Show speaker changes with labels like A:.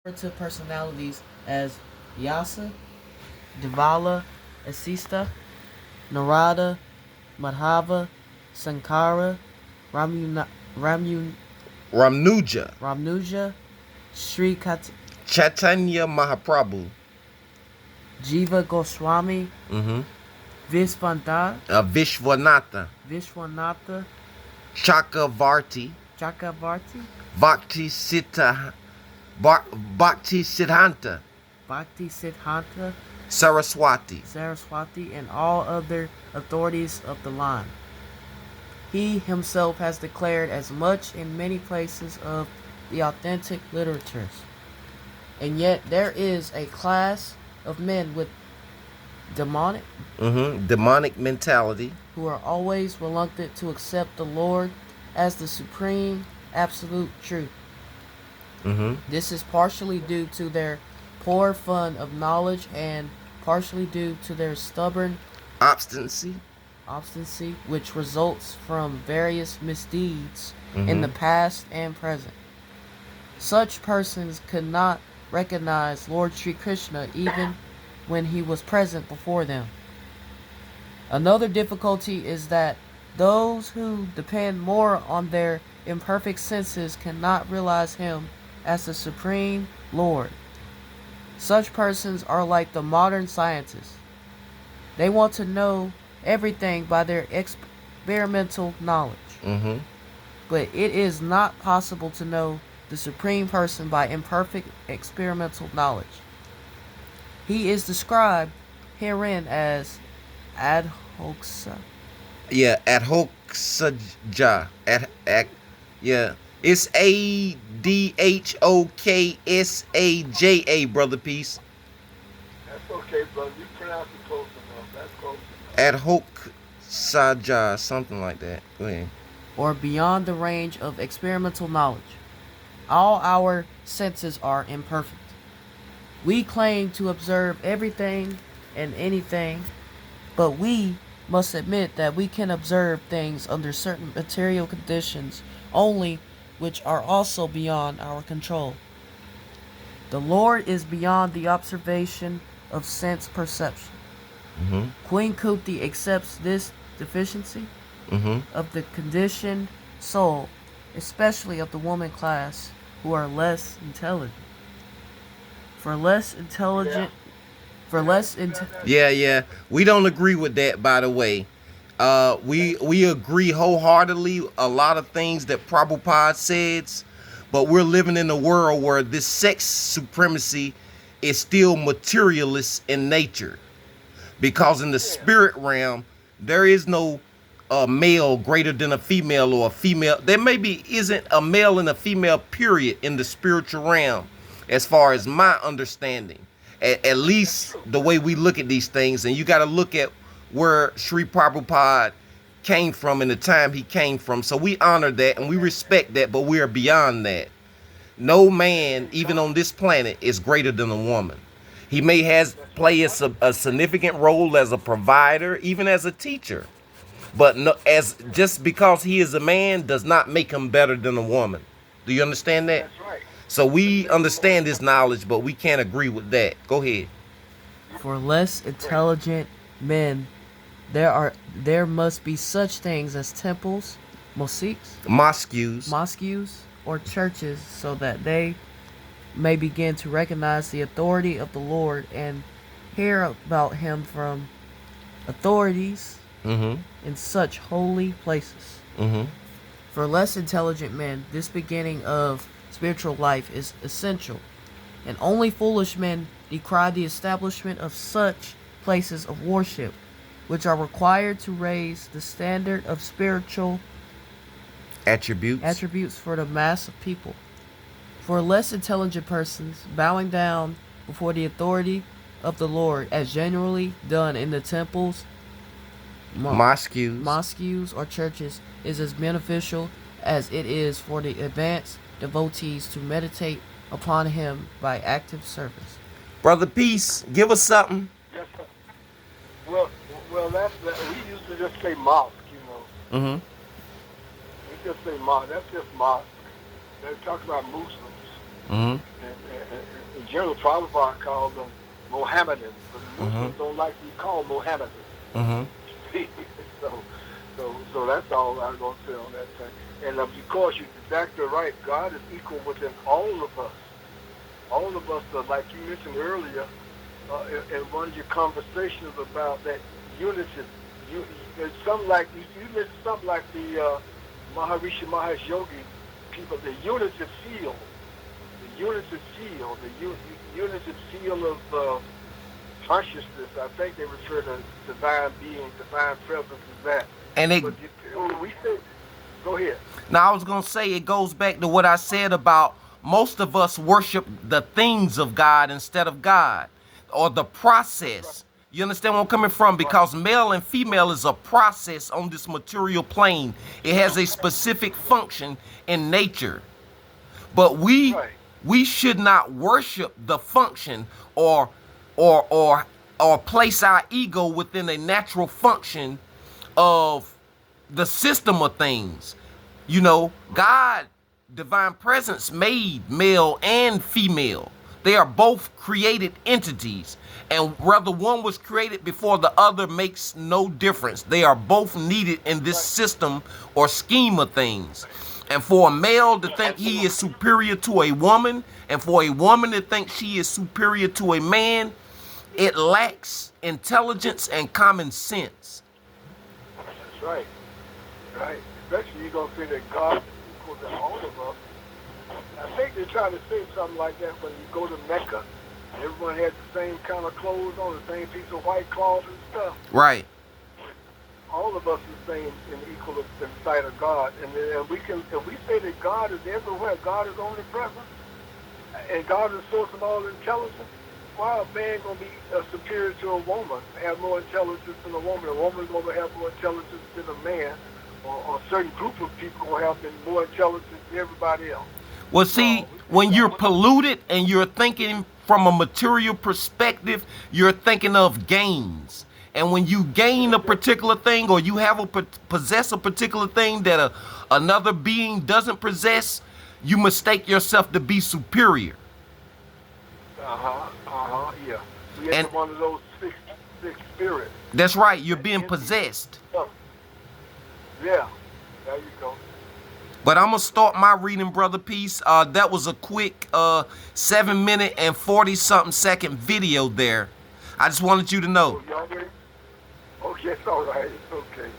A: to personalities as Vyasa, Devala, Asista, Narada, Madhava, Sankara, Ramuna, Ramun,
B: Ramnuja,
A: Ramnuja, Sri
B: Chaitanya Mahaprabhu,
A: Jiva Goswami,
B: Vishwanatha,
A: Vishwanatha,
B: Chakravarti,
A: Chakravarti,
B: Bhakti Siddha, Bhakti Siddhanta,
A: Bhakti Siddhanta,
B: Saraswati.
A: Saraswati, and all other authorities of the line. He himself has declared as much in many places of the authentic literatures. And yet there is a class of men with demonic
B: Demonic mentality.
A: who are always reluctant to accept the Lord as the supreme absolute truth. This is partially due to their poor fund of knowledge and partially due to their stubborn
B: Obstinacy,
A: which results from various misdeeds in the past and present. Such persons could not recognize Lord Sri Krishna even when he was present before them. Another difficulty is that those who depend more on their imperfect senses cannot realize him as the Supreme Lord. Such persons are like the modern scientists. They want to know everything by their experimental knowledge. But it is not possible to know the Supreme Person by imperfect experimental knowledge. He is described herein as adhoksa.
B: Yeah, adhoksaja. Yeah. It's ADHOKSAJA, brother Peace.
C: That's okay, brother. You pronounce it close enough. That's close enough.
B: Adhoksaja, something like that. Go ahead.
A: Or beyond the range of experimental knowledge. All our senses are imperfect. We claim to observe everything and anything, but we must admit that we can observe things under certain material conditions only, which are also beyond our control. The Lord is beyond the observation of sense perception. Queen Kuti accepts this deficiency of the conditioned soul, especially of the woman class who are less intelligent.
B: Yeah. We don't agree with that, by the way. We agree wholeheartedly a lot of things that Prabhupada says, but we're living in a world where this sex supremacy is still materialist in nature. Because in the spirit realm, there is no male greater than a female or a female. There maybe isn't a male and a female period in the spiritual realm, as far as my understanding. At least the way we look at these things. And you got to look at where Sri Prabhupada came from and the time he came from. So we honor that and we respect that, but we are beyond that. No man, even on this planet, is greater than a woman. He may play a significant role as a provider, even as a teacher. But no, just because he is a man does not make him better than a woman. Do you understand that?
C: That's right.
B: So we understand this knowledge, but we can't agree with that. Go ahead.
A: For less intelligent men, there must be such things as temples, mosques, or churches, so that they may begin to recognize the authority of the Lord and hear about him from authorities in such holy places. For less intelligent men, this beginning of spiritual life is essential, and only foolish men decry the establishment of such places of worship, which are required to raise the standard of spiritual attributes for the mass of people. For less intelligent persons, bowing down before the authority of the Lord, as generally done in the temples, mosques, or churches, is as beneficial as it is for the advanced devotees to meditate upon him by active service.
B: Brother Peace, give us something.
C: Yes, sir. Well, we used to just say mosque, you know. We just say mosque. That's just mosque. They talk about Muslims. And General Prabhupada called them Mohammedans, but Muslims don't like to be called Mohammedans. so that's all I'm going to say on that thing. And of course, you're exactly right. God is equal within all of us. All of us, like you mentioned earlier, in one of your conversations about that unity. It's something like you mentioned something like the Maharishi Mahesh Yogi people, the unity field, the unity field, the unity field of consciousness. I think they refer to divine being, divine presence as that.
B: And it.
C: We say, go ahead.
B: Now I was gonna say it goes back to what I said about most of us worship the things of God instead of God, or the process. You understand where I'm coming from? Because male and female is a process on this material plane. It has a specific function in nature. But we should not worship the function or place our ego within a natural function of the system of things. You know, God, divine presence made male and female. They are both created entities. And whether one was created before the other makes no difference. They are both needed in this system or scheme of things. And for a male to think he is superior to a woman, and for a woman to think she is superior to a man, it lacks intelligence and common sense.
C: That's right. Right. Especially you're going to say that God is equal to all of us. I think they're trying to say something like that when you go to Mecca. Everyone had the same kind of clothes on, the same piece of white cloth and stuff.
B: Right.
C: All of us are the same and equal in the sight of God. And if we say that God is everywhere, God is omnipresent, and God is the source of all intelligence, why a man going to be superior to a woman, have more intelligence than a woman? A woman is going to have more intelligence than a man, or a certain group of people going to have more intelligence than everybody else.
B: Well, see, when you're polluted and you're thinking from a material perspective, you're thinking of gains. And when you gain a particular thing, or you have possess a particular thing that another being doesn't possess, you mistake yourself to be superior.
C: Yeah. We have one of those six spirits.
B: That's right. You're being possessed.
C: Yeah. There you go.
B: But I'm going to start my reading, Brother Peace. That was a quick 7-minute and 40-something second video there. I just wanted you to know.
C: Okay, it's all right. It's okay.